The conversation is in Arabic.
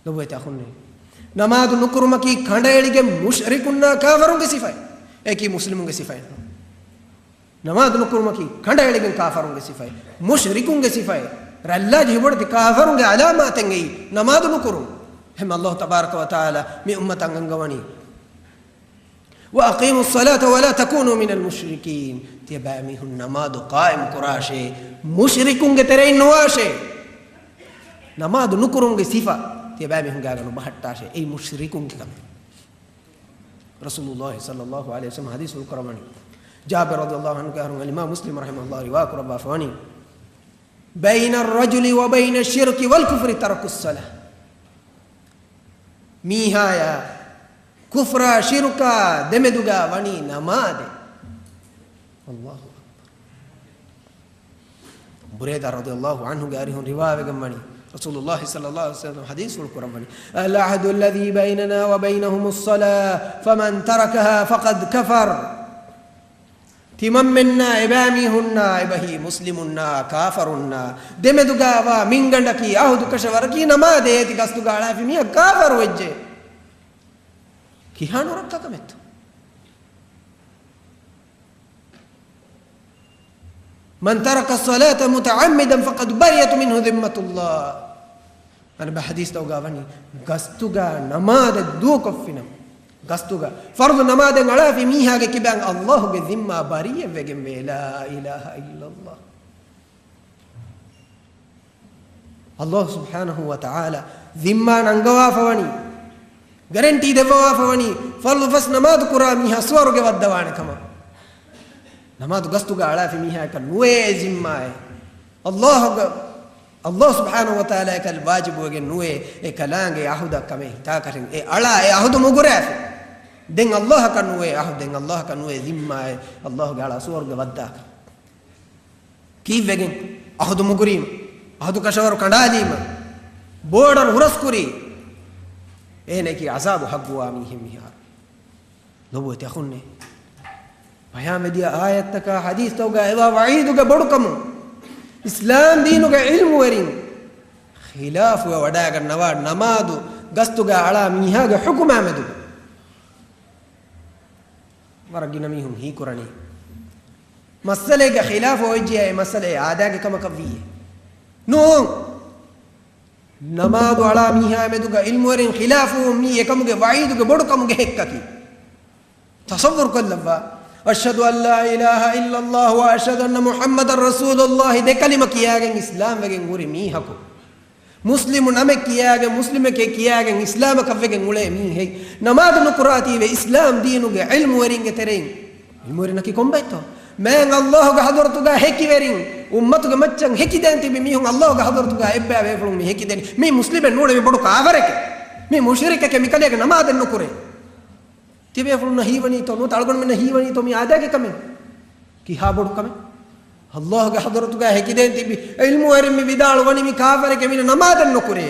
لويت أخوني نماذ نكرمكي خنديلك مشركنا كافرون كسيفاي أكي مسلمون كسيفاي نماذ نكرمكي خنديلك كافرون كسيفاي مشركون كسيفاي رلا جيبورد كافرون علامات تنجي نماذ نكرم هم الله تبارك وتعالى من أمة أنغواني وأقيموا الصلاة ولا تكونوا من المشركين تباميهم نماذ قائم كراشي مشركون كترين نواشي نماذ نكرم كسيفا تباميهم قالوا بحتاشي أي مشركون كم رسول الله صلى الله عليه وسلم حديث الكرماني جابر رضي الله عنه قال الإمام مسلم رحمه الله رواك ربا فواني بين الرجل وبين الشرك والكفر ترك الصلاة ميهايا كفر شركا دمدوغا وني نماذ الله بريدة رضي الله عنه قاريه رواية قماني رسول الله صلى الله عليه وسلم حديث القرآن العهد الذي بيننا وبينهم الصلاة فمن تركها فقد كفر تممنا إباميهنا إبهي مسلمنا كافرنا دمدوغا ومنغندكي أهدو كشوركي نماذ يتي قصدوغا على في مياه كافر وجه كيهانو ركا كمت من ترك الصلاة متعمدا فقد بريت منه ذمة الله أنا بحديث توقافني قصدوغا نماذ دوك فينا قصدوغا فرض نماذ على في ميها كبان الله بذمة بريء وجم لا إله إلا الله الله سبحانه وتعالى ذمة ننقوا فواني garanti dewa fawani farlu fas namaz qura miha suwaru ge waddawane kama namaz gastu ga ala fi miha kan nuwe zimma Allah subhanahu wa ta'ala kal wajib ge nuwe e kalange ahuda kame ta karin e ala e ahudu mugure den Allah kan nuwe ahud den Allah kan nuwe zimma Allah ga ala suwaru ge wadda ki vegen ahudu mugurim ahudu kashawaru kandalima border huraskuri إنك عذاب حق واميهم يار لو تأخذني بيان دي آية تكا حديث توقع إذا وعيدك بدكم إسلام دينك علم ورين خلاف وداك النوار نمادو قصتك على ميهاك حكم عمدو ورقنا ميهم هي قراني مسألة خلاف وجهه مسألة عاداك كما كفيه نو نماذ على ميها مدوغا علم ورين خلافه مي يكمغ وعيدغ بدكمغ هككي تصور كلبا أشهد أن لا إله إلا الله وأشهد أن محمد رسول الله ده كلمة كياغن إسلام وغن غوري مي حكو مسلم نمك كياغن مسلم كي كياغن إسلام كفغن غولي مي هي نماذ نقراتي وإسلام دينغ علم ورين ترين علم ورين كي كومبيتو من الله حضرتك هكي ورين ummatuga maccan hekidenti mihun Allah ga hadartuga ebba wefulun mi hekideni mi muslimen node mi bodu kavareke mi mushrike ke mikale namaden nokure tibe fulun hiwani to no talgon men hiwani to mi adage kame ki ha bodu kame Allah ga hadartuga hekidenti bi ilmu warim mi bidal wani mi kavareke mi namaden nokure